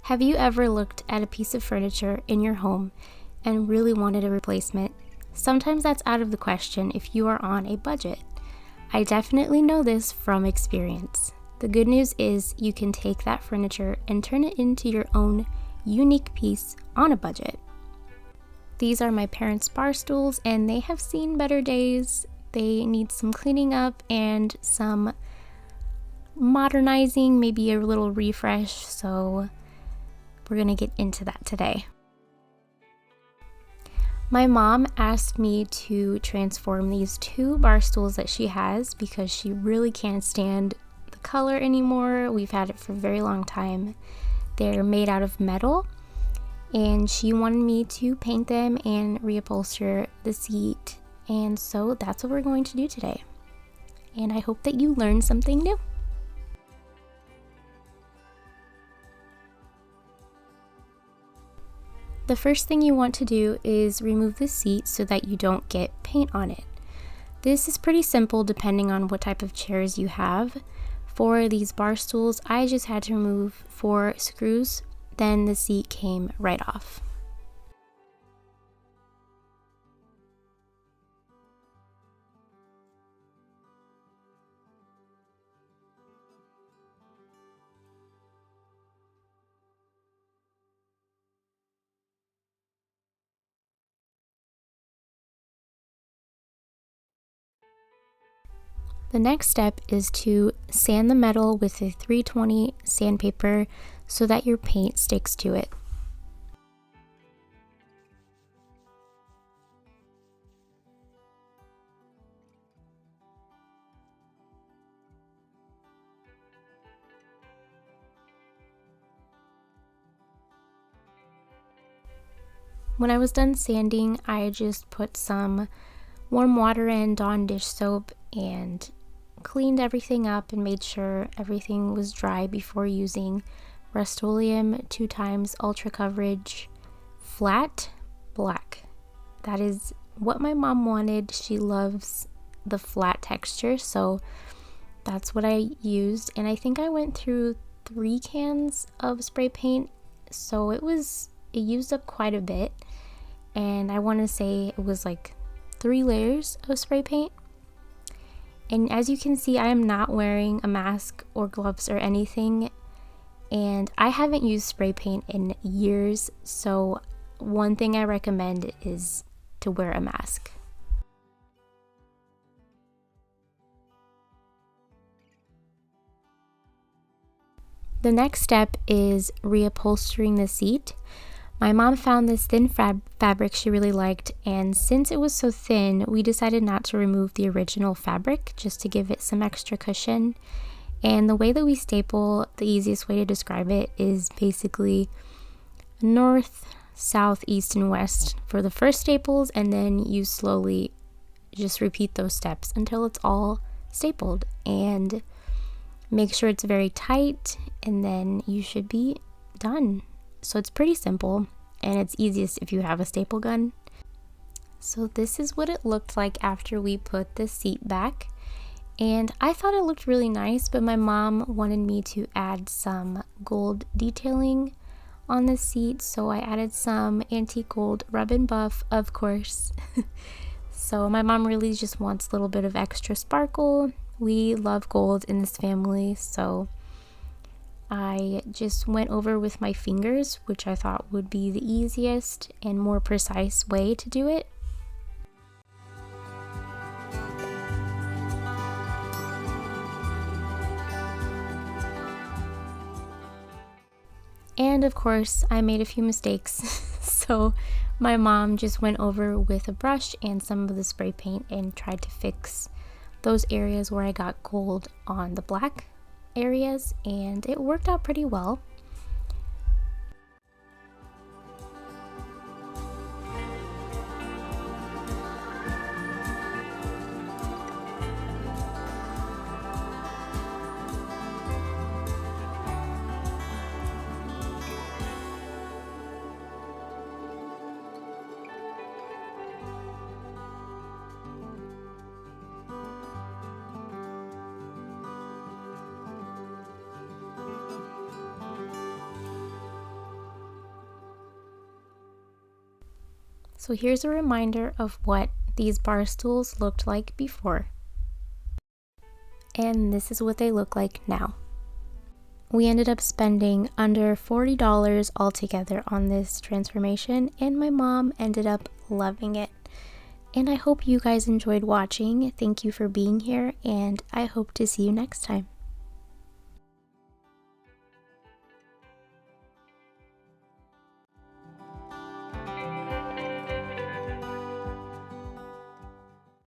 Have you ever looked at a piece of furniture in your home and really wanted a replacement? Sometimes that's out of the question if you are on a budget. I definitely know this from experience. The good news is you can take that furniture and turn it into your own unique piece on a budget. These are my parents' bar stools, and they have seen better days. They need some cleaning up and some modernizing, maybe a little refresh, so we're gonna get into that today. My mom asked me to transform these two bar stools that she has because she really can't stand the color anymore. We've had it for a very long time. They're made out of metal, and she wanted me to paint them and reupholster the seat, and so that's what we're going to do today. And I hope that you learn something new. The first thing you want to do is remove the seat so that you don't get paint on it. This is pretty simple depending on what type of chairs you have. For these bar stools, I just had to remove 4 screws, then the seat came right off. The next step is to sand the metal with a 320 sandpaper so that your paint sticks to it. When I was done sanding, I just put some warm water and Dawn dish soap and cleaned everything up and made sure everything was dry before using Rust-oleum 2x ultra coverage flat black. That is what my mom wanted. She loves the flat texture, so that's what I used, and I think I went through 3 cans of spray paint, so it used up quite a bit, and I want to say it was like 3 layers of spray paint. And as you can see, I am not wearing a mask or gloves or anything, and I haven't used spray paint in years, so one thing I recommend is to wear a mask. The next step is reupholstering the seat. My mom found this thin fabric she really liked, and since it was so thin, we decided not to remove the original fabric just to give it some extra cushion. And the way that we staple, the easiest way to describe it is basically north, south, east, and west for the first staples, and then you slowly just repeat those steps until it's all stapled. And make sure it's very tight, and then you should be done. So it's pretty simple, and it's easiest if you have a staple gun. So this is what it looked like after we put the seat back, and I thought it looked really nice, but my mom wanted me to add some gold detailing on the seat, so I added some antique gold rub and buff, of course. So my mom really just wants a little bit of extra sparkle. We love gold in this family, so I just went over with my fingers, which I thought would be the easiest and more precise way to do it. And of course, I made a few mistakes, so my mom just went over with a brush and some of the spray paint and tried to fix those areas where I got gold on the black areas, and it worked out pretty well. So here's a reminder of what these bar stools looked like before. And this is what they look like now. We ended up spending under $40 altogether on this transformation, and my mom ended up loving it. And I hope you guys enjoyed watching. Thank you for being here, and I hope to see you next time.